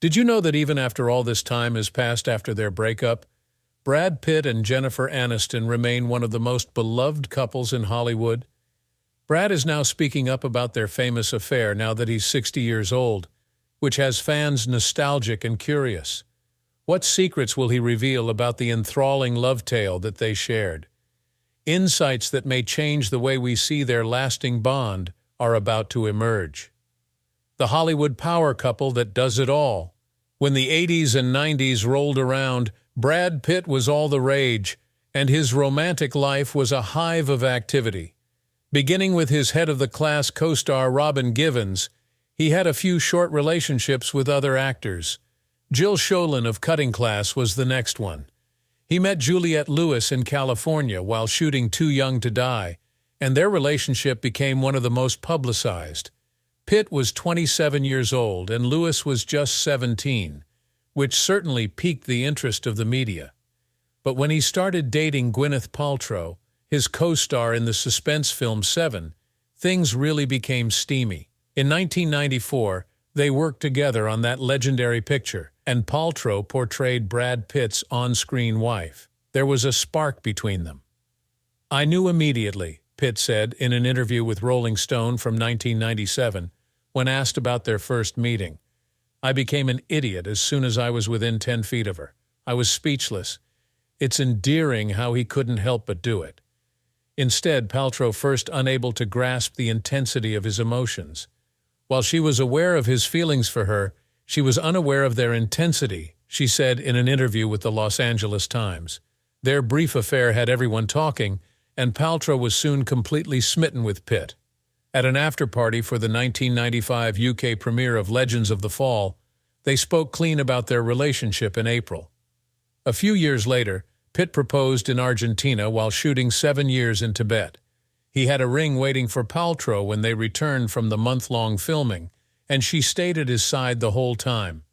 Did you know that even after all this time has passed after their breakup, Brad Pitt and Jennifer Aniston remain one of the most beloved couples in Hollywood? Brad is now speaking up about their famous affair now that he's 60 years old, which has fans nostalgic and curious. What secrets will he reveal about the enthralling love tale that they shared? Insights that may change the way we see their lasting bond are about to emerge. The Hollywood power couple that does it all. When the 80s and 90s rolled around, Brad Pitt was all the rage, and his romantic life was a hive of activity. Beginning with his head-of-the-class co-star Robin Givens, he had a few short relationships with other actors. Jill Sholin of Cutting Class was the next one. He met Juliette Lewis in California while shooting Too Young to Die, and their relationship became one of the most publicized. Pitt was 27 years old and Lewis was just 17, which certainly piqued the interest of the media. But when he started dating Gwyneth Paltrow, his co-star in the suspense film Seven, things really became steamy. In 1994, they worked together on that legendary picture, and Paltrow portrayed Brad Pitt's on-screen wife. There was a spark between them. "I knew immediately," Pitt said in an interview with Rolling Stone from 1997, when asked about their first meeting. "I became an idiot as soon as I was within 10 feet of her. I was speechless. It's endearing how he couldn't help but do it." Instead, Paltrow first unable to grasp the intensity of his emotions. While she was aware of his feelings for her, she was unaware of their intensity, she said in an interview with the Los Angeles Times. Their brief affair had everyone talking, and Paltrow was soon completely smitten with Pitt. At an after-party for the 1995 UK premiere of Legends of the Fall, they spoke clean about their relationship in April. A few years later, Pitt proposed in Argentina while shooting 7 years in Tibet. He had a ring waiting for Paltrow when they returned from the month-long filming, and she stayed at his side the whole time.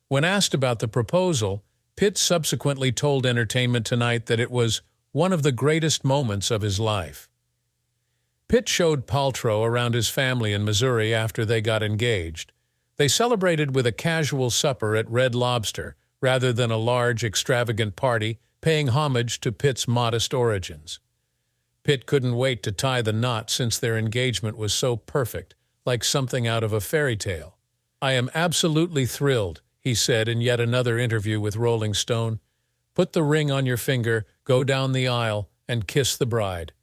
When asked about the proposal, Pitt subsequently told Entertainment Tonight that it was one of the greatest moments of his life. Pitt showed Paltrow around his family in Missouri after they got engaged. They celebrated with a casual supper at Red Lobster, rather than a large, extravagant party, paying homage to Pitt's modest origins. Pitt couldn't wait to tie the knot since their engagement was so perfect, like something out of a fairy tale. "I am absolutely thrilled," he said in yet another interview with Rolling Stone. "Put the ring on your finger, go down the aisle, and kiss the bride.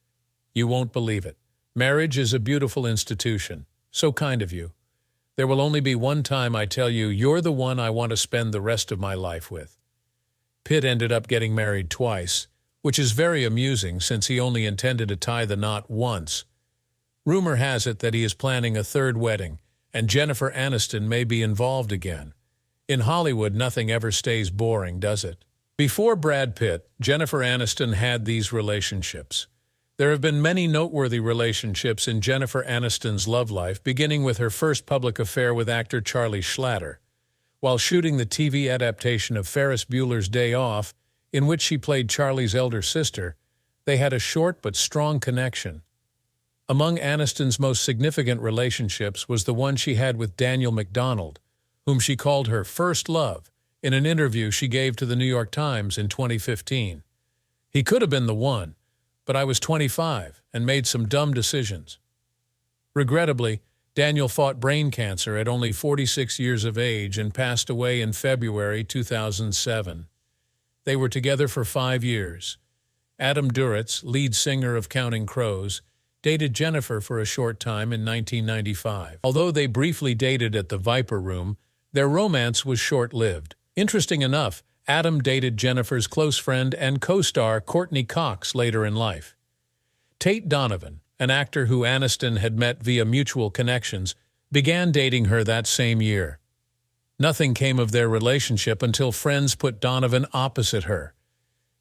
You won't believe it. Marriage is a beautiful institution. So kind of you. There will only be one time I tell you you're the one I want to spend the rest of my life with." Pitt ended up getting married twice, which is very amusing since he only intended to tie the knot once. Rumor has it that he is planning a third wedding, and Jennifer Aniston may be involved again. In Hollywood, nothing ever stays boring, does it? Before Brad Pitt, Jennifer Aniston had these relationships. There have been many noteworthy relationships in Jennifer Aniston's love life, beginning with her first public affair with actor Charlie Schlatter. While shooting the TV adaptation of Ferris Bueller's Day Off, in which she played Charlie's elder sister, they had a short but strong connection. Among Aniston's most significant relationships was the one she had with Daniel McDonald, whom she called her first love, in an interview she gave to the New York Times in 2015. "He could have been the one, but I was 25 and made some dumb decisions." Regrettably, Daniel fought brain cancer at only 46 years of age and passed away in February 2007. They were together for 5 years. Adam Duritz, lead singer of Counting Crows, dated Jennifer for a short time in 1995. Although they briefly dated at the Viper Room, their romance was short-lived. Interesting enough, Adam dated Jennifer's close friend and co-star Courtney Cox later in life. Tate Donovan, an actor who Aniston had met via mutual connections, began dating her that same year. Nothing came of their relationship until friends put Donovan opposite her.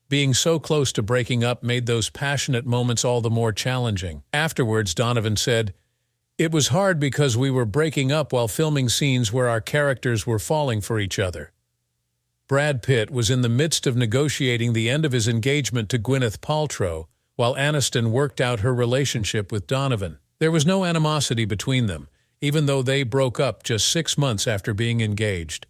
Being so close to breaking up made those passionate moments all the more challenging. Afterwards, Donovan said, "It was hard because we were breaking up while filming scenes where our characters were falling for each other." Brad Pitt was in the midst of negotiating the end of his engagement to Gwyneth Paltrow, while Aniston worked out her relationship with Donovan. There was no animosity between them, even though they broke up just 6 months after being engaged.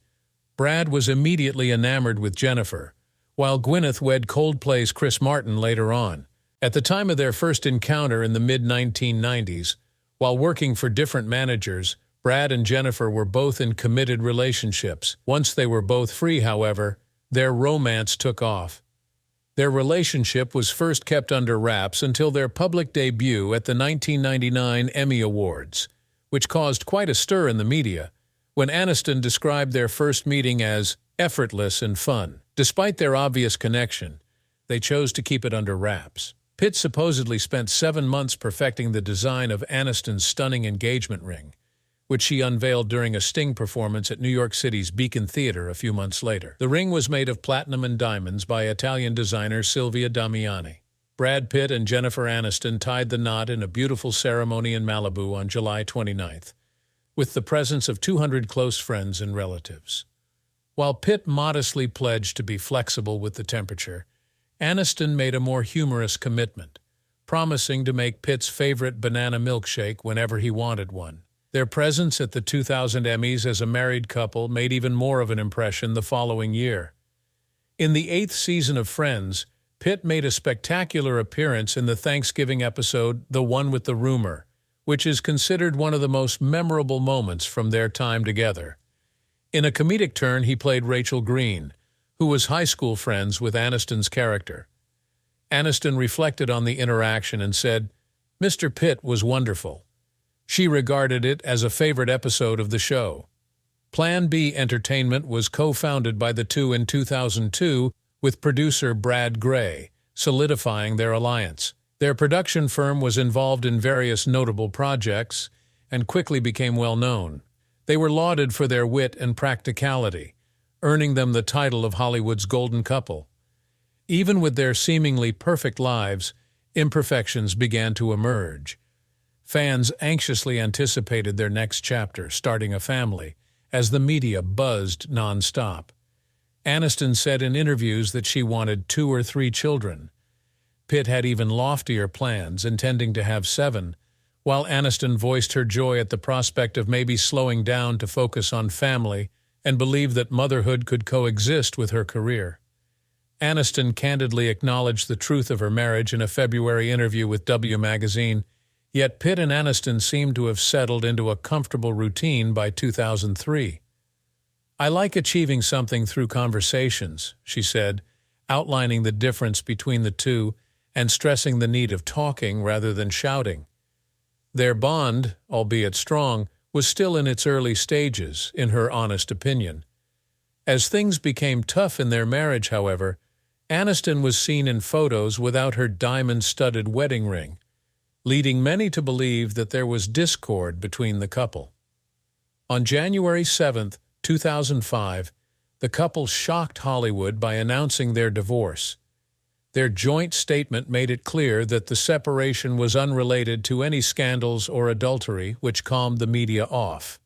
Brad was immediately enamored with Jennifer, while Gwyneth wed Coldplay's Chris Martin later on. At the time of their first encounter in the mid-1990s, while working for different managers, Brad and Jennifer were both in committed relationships. Once they were both free, however, their romance took off. Their relationship was first kept under wraps until their public debut at the 1999 Emmy Awards, which caused quite a stir in the media, when Aniston described their first meeting as effortless and fun. Despite their obvious connection, they chose to keep it under wraps. Pitt supposedly spent 7 months perfecting the design of Aniston's stunning engagement ring, which she unveiled during a Sting performance at New York City's Beacon Theater a few months later. The ring was made of platinum and diamonds by Italian designer Silvia Damiani. Brad Pitt and Jennifer Aniston tied the knot in a beautiful ceremony in Malibu on July 29th, with the presence of 200 close friends and relatives. While Pitt modestly pledged to be flexible with the temperature, Aniston made a more humorous commitment, promising to make Pitt's favorite banana milkshake whenever he wanted one. Their presence at the 2000 Emmys as a married couple made even more of an impression the following year. In the 8th season of Friends, Pitt made a spectacular appearance in the Thanksgiving episode The One with the Rumor, which is considered one of the most memorable moments from their time together. In a comedic turn, he played Rachel Green, who was high school friends with Aniston's character. Aniston reflected on the interaction and said, "Mr. Pitt was wonderful." She regarded it as a favorite episode of the show. Plan B Entertainment was co-founded by the two in 2002 with producer Brad Gray, solidifying their alliance. Their production firm was involved in various notable projects and quickly became well known. They were lauded for their wit and practicality, earning them the title of Hollywood's golden couple. Even with their seemingly perfect lives, imperfections began to emerge. Fans anxiously anticipated their next chapter, starting a family, as the media buzzed nonstop. Aniston said in interviews that she wanted 2 or 3 children. Pitt had even loftier plans, intending to have 7, while Aniston voiced her joy at the prospect of maybe slowing down to focus on family and believed that motherhood could coexist with her career. Aniston candidly acknowledged the truth of her marriage in a February interview with W magazine, yet Pitt and Aniston seemed to have settled into a comfortable routine by 2003. "I like achieving something through conversations," she said, outlining the difference between the two and stressing the need of talking rather than shouting. Their bond, albeit strong, was still in its early stages, in her honest opinion. As things became tough in their marriage, however, Aniston was seen in photos without her diamond-studded wedding ring, leading many to believe that there was discord between the couple. On January 7, 2005, the couple shocked Hollywood by announcing their divorce. Their joint statement made it clear that the separation was unrelated to any scandals or adultery, which calmed the media off.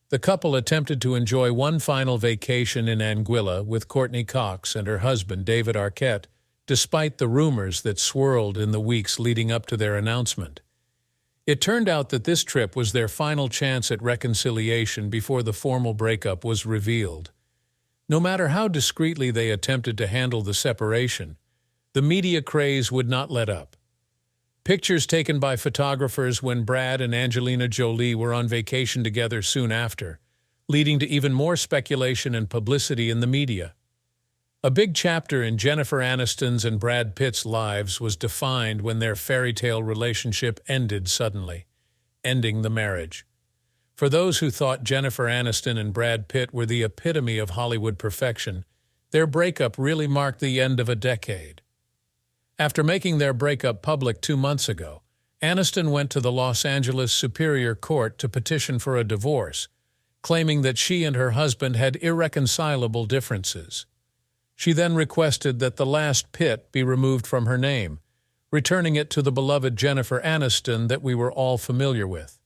The couple attempted to enjoy one final vacation in Anguilla with Courtney Cox and her husband, David Arquette, despite the rumors that swirled in the weeks leading up to their announcement. It turned out that this trip was their final chance at reconciliation before the formal breakup was revealed. No matter how discreetly they attempted to handle the separation, the media craze would not let up. Pictures taken by photographers when Brad and Angelina Jolie were on vacation together soon after, leading to even more speculation and publicity in the media. A big chapter in Jennifer Aniston's and Brad Pitt's lives was defined when their fairy tale relationship ended suddenly, ending the marriage. For those who thought Jennifer Aniston and Brad Pitt were the epitome of Hollywood perfection, their breakup really marked the end of a decade. After making their breakup public 2 months ago, Aniston went to the Los Angeles Superior Court to petition for a divorce, claiming that she and her husband had irreconcilable differences. She then requested that the last Pitt be removed from her name, returning it to the beloved Jennifer Aniston that we were all familiar with.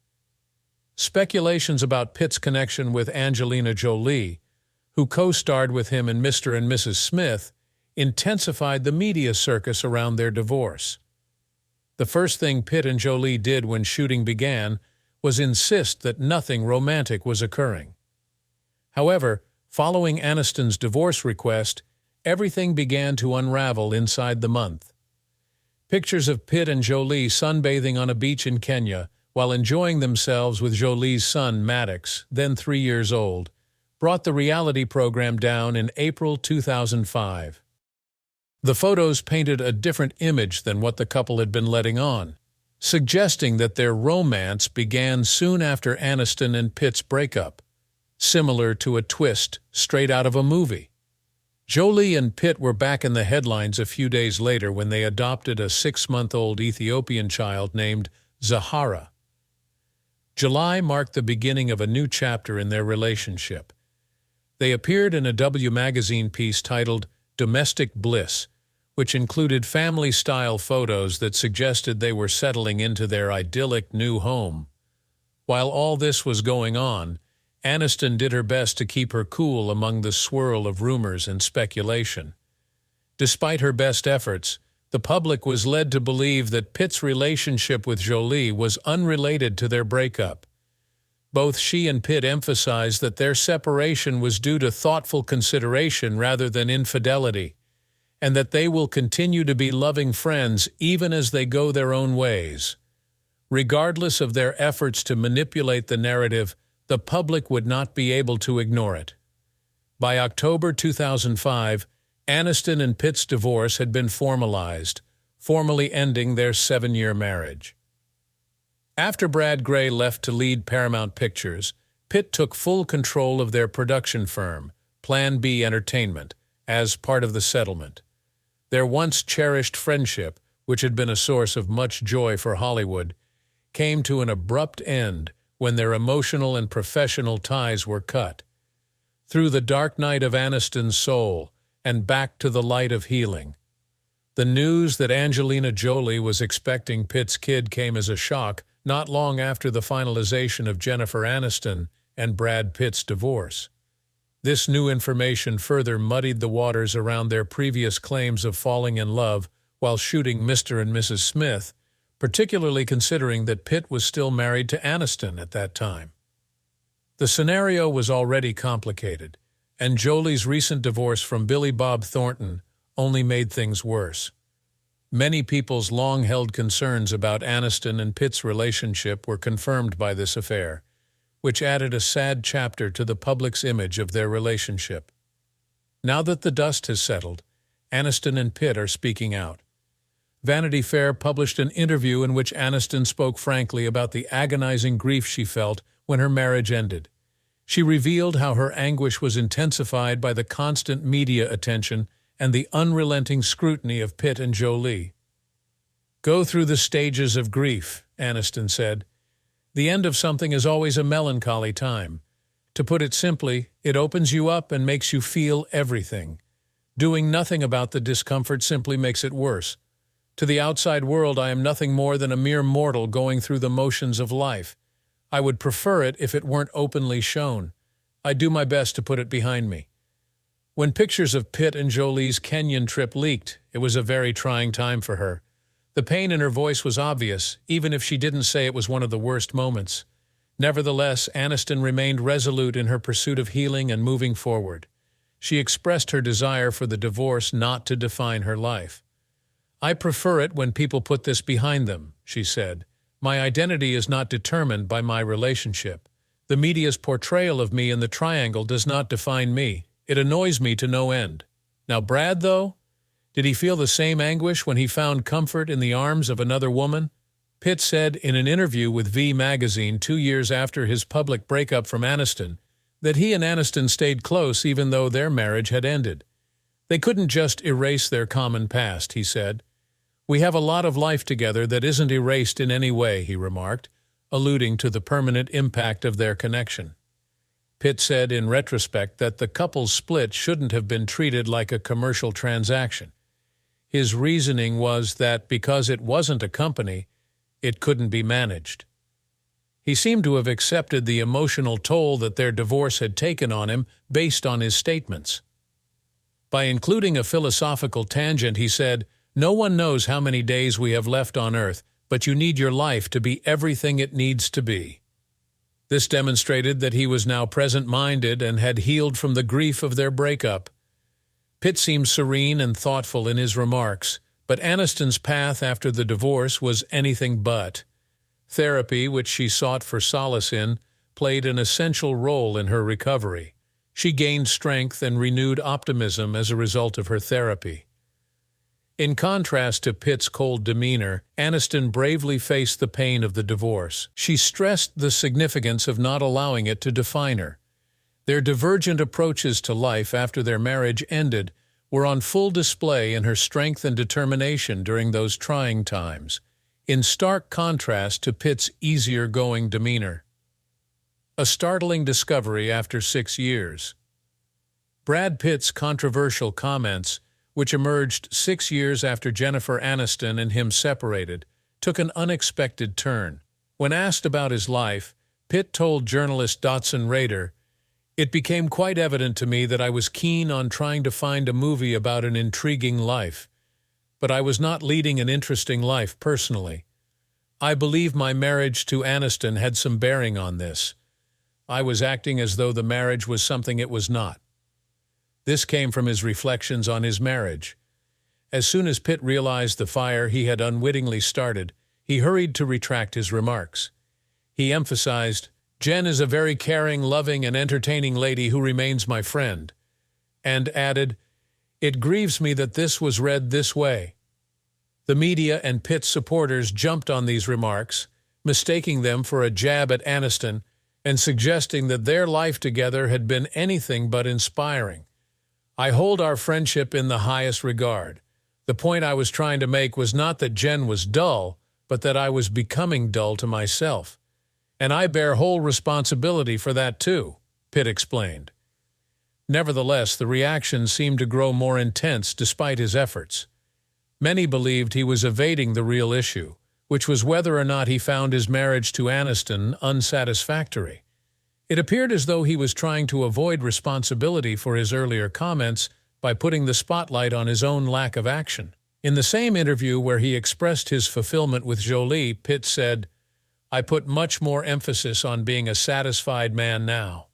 Speculations about Pitt's connection with Angelina Jolie, who co-starred with him in Mr. and Mrs. Smith, intensified the media circus around their divorce. The first thing Pitt and Jolie did when shooting began was insist that nothing romantic was occurring. However, Following Aniston's divorce request, everything began to unravel inside the month. Pictures of Pitt and Jolie sunbathing on a beach in Kenya while enjoying themselves with Jolie's son Maddox, then 3 years old, brought the reality program down in April 2005. The photos painted a different image than what the couple had been letting on, suggesting that their romance began soon after Aniston and Pitt's breakup, similar to a twist straight out of a movie. Jolie and Pitt were back in the headlines a few days later when they adopted a 6-month-old Ethiopian child named Zahara. July marked the beginning of a new chapter in their relationship. They appeared in a W magazine piece titled Domestic Bliss, which included family-style photos that suggested they were settling into their idyllic new home. While all this was going on, Aniston did her best to keep her cool among the swirl of rumors and speculation. Despite her best efforts, the public was led to believe that Pitt's relationship with Jolie was unrelated to their breakup. Both she and Pitt emphasized that their separation was due to thoughtful consideration rather than infidelity, and that they will continue to be loving friends even as they go their own ways. Regardless of their efforts to manipulate the narrative, the public would not be able to ignore it. By October 2005, Aniston and Pitt's divorce had been formalized, formally ending their 7-year marriage. After Brad Gray left to lead Paramount Pictures, Pitt took full control of their production firm, Plan B Entertainment, as part of the settlement. Their once-cherished friendship, which had been a source of much joy for Hollywood, came to an abrupt end when their emotional and professional ties were cut. Through the dark night of Aniston's soul and back to the light of healing. The news that Angelina Jolie was expecting Pitt's kid came as a shock not long after the finalization of Jennifer Aniston and Brad Pitt's divorce. This new information further muddied the waters around their previous claims of falling in love while shooting Mr. and Mrs. Smith, particularly considering that Pitt was still married to Aniston at that time. The scenario was already complicated, and Jolie's recent divorce from Billy Bob Thornton only made things worse. Many people's long-held concerns about Aniston and Pitt's relationship were confirmed by this affair, which added a sad chapter to the public's image of their relationship. Now that the dust has settled, Aniston and Pitt are speaking out. Vanity Fair published an interview in which Aniston spoke frankly about the agonizing grief she felt when her marriage ended. She revealed how her anguish was intensified by the constant media attention and the unrelenting scrutiny of Pitt and Jolie. "Go through the stages of grief," Aniston said. "The end of something is always a melancholy time. To put it simply, it opens you up and makes you feel everything. Doing nothing about the discomfort simply makes it worse. To the outside world, I am nothing more than a mere mortal going through the motions of life. I would prefer it if it weren't openly shown. I do my best to put it behind me." When pictures of Pitt and Jolie's Kenyan trip leaked, it was a very trying time for her. The pain in her voice was obvious, even if she didn't say it was one of the worst moments. Nevertheless, Aniston remained resolute in her pursuit of healing and moving forward. She expressed her desire for the divorce not to define her life. "I prefer it when people put this behind them," she said. "My identity is not determined by my relationship. The media's portrayal of me in the triangle does not define me. It annoys me to no end." Now Brad, though? Did he feel the same anguish when he found comfort in the arms of another woman? Pitt said in an interview with V magazine 2 years after his public breakup from Aniston that he and Aniston stayed close even though their marriage had ended. "They couldn't just erase their common past," he said. "We have a lot of life together that isn't erased in any way," he remarked, alluding to the permanent impact of their connection. Pitt said in retrospect that the couple's split shouldn't have been treated like a commercial transaction. His reasoning was that because it wasn't a company, it couldn't be managed. He seemed to have accepted the emotional toll that their divorce had taken on him based on his statements. By including a philosophical tangent, he said, "No one knows how many days we have left on Earth, but you need your life to be everything it needs to be." This demonstrated that he was now present-minded and had healed from the grief of their breakup. Pitt seemed serene and thoughtful in his remarks, but Aniston's path after the divorce was anything but. Therapy, which she sought for solace in, played an essential role in her recovery. She gained strength and renewed optimism as a result of her therapy. In contrast to Pitt's cold demeanor, Aniston bravely faced the pain of the divorce. She stressed the significance of not allowing it to define her. Their divergent approaches to life after their marriage ended were on full display in her strength and determination during those trying times, in stark contrast to Pitt's easier-going demeanor. A startling discovery after 6 years. Brad Pitt's controversial comments, which emerged 6 years after Jennifer Aniston and him separated, took an unexpected turn. When asked about his life, Pitt told journalist Dotson Rader, "It became quite evident to me that I was keen on trying to find a movie about an intriguing life, but I was not leading an interesting life personally. I believe my marriage to Aniston had some bearing on this. I was acting as though the marriage was something it was not." This came from his reflections on his marriage. As soon as Pitt realized the fire he had unwittingly started, he hurried to retract his remarks. He emphasized, "Jen is a very caring, loving, and entertaining lady who remains my friend," and added, "It grieves me that this was read this way." The media and Pitt's supporters jumped on these remarks, mistaking them for a jab at Aniston and suggesting that their life together had been anything but inspiring. "I hold our friendship in the highest regard. The point I was trying to make was not that Jen was dull, but that I was becoming dull to myself. And I bear whole responsibility for that too," Pitt explained. Nevertheless, the reaction seemed to grow more intense despite his efforts. Many believed he was evading the real issue, which was whether or not he found his marriage to Aniston unsatisfactory. It appeared as though he was trying to avoid responsibility for his earlier comments by putting the spotlight on his own lack of action. In the same interview where he expressed his fulfillment with Jolie, Pitt said, "I put much more emphasis on being a satisfied man now."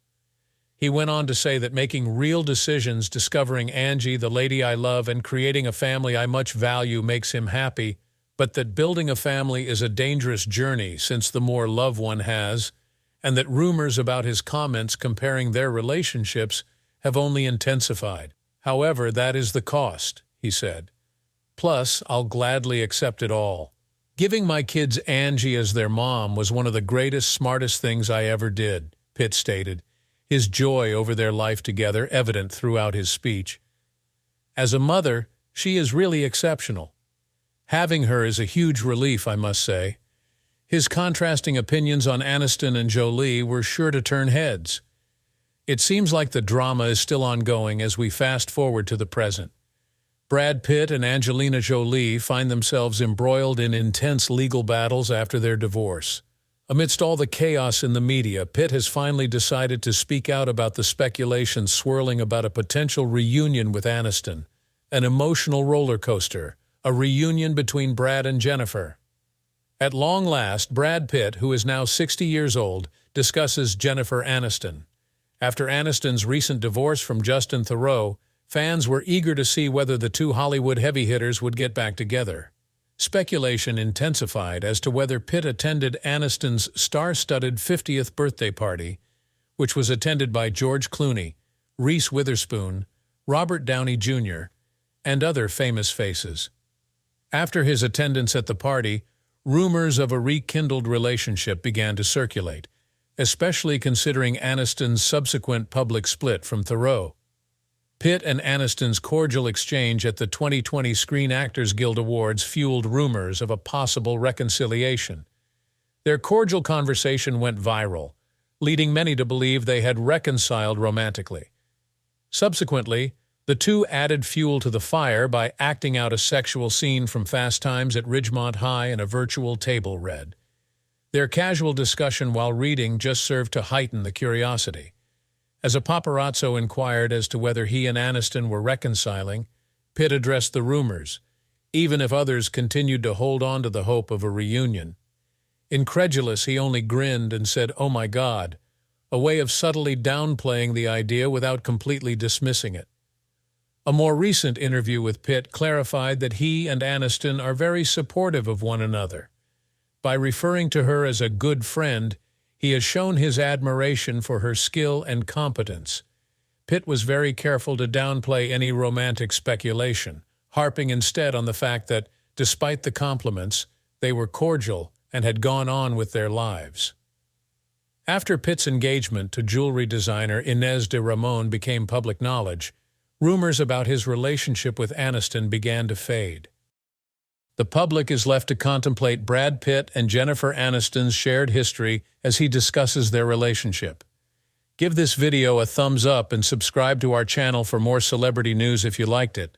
He went on to say that making real decisions, discovering Angie, the lady I love, and creating a family I much value makes him happy, but that building a family is a dangerous journey since the more love one has, and that rumors about his comments comparing their relationships have only intensified. "However, that is the cost," he said. "Plus, I'll gladly accept it all. Giving my kids Angie as their mom was one of the greatest, smartest things I ever did," Pitt stated, his joy over their life together evident throughout his speech. "As a mother, she is really exceptional. Having her is a huge relief, I must say." His contrasting opinions on Aniston and Jolie were sure to turn heads. It seems like the drama is still ongoing as we fast forward to the present. Brad Pitt and Angelina Jolie find themselves embroiled in intense legal battles after their divorce. Amidst all the chaos in the media, Pitt has finally decided to speak out about the speculation swirling about a potential reunion with Aniston, an emotional roller coaster, a reunion between Brad and Jennifer. At long last, Brad Pitt, who is now 60 years old, discusses Jennifer Aniston. After Aniston's recent divorce from Justin Theroux, fans were eager to see whether the two Hollywood heavy hitters would get back together. Speculation intensified as to whether Pitt attended Aniston's star-studded 50th birthday party, which was attended by George Clooney, Reese Witherspoon, Robert Downey Jr., and other famous faces. After his attendance at the party, rumors of a rekindled relationship began to circulate, especially considering Aniston's subsequent public split from Theroux. Pitt and Aniston's cordial exchange at the 2020 Screen Actors Guild Awards fueled rumors of a possible reconciliation. Their cordial conversation went viral, leading many to believe they had reconciled romantically. Subsequently, the two added fuel to the fire by acting out a sexual scene from Fast Times at Ridgemont High in a virtual table read. Their casual discussion while reading just served to heighten the curiosity. As a paparazzo inquired as to whether he and Aniston were reconciling, Pitt addressed the rumors, even if others continued to hold on to the hope of a reunion. Incredulous, he only grinned and said, "Oh my God," a way of subtly downplaying the idea without completely dismissing it. A more recent interview with Pitt clarified that he and Aniston are very supportive of one another. By referring to her as a good friend, he has shown his admiration for her skill and competence. Pitt was very careful to downplay any romantic speculation, harping instead on the fact that, despite the compliments, they were cordial and had gone on with their lives. After Pitt's engagement to jewelry designer Inez de Ramon became public knowledge, rumors about his relationship with Aniston began to fade. The public is left to contemplate Brad Pitt and Jennifer Aniston's shared history as he discusses their relationship. Give this video a thumbs up and subscribe to our channel for more celebrity news if you liked it.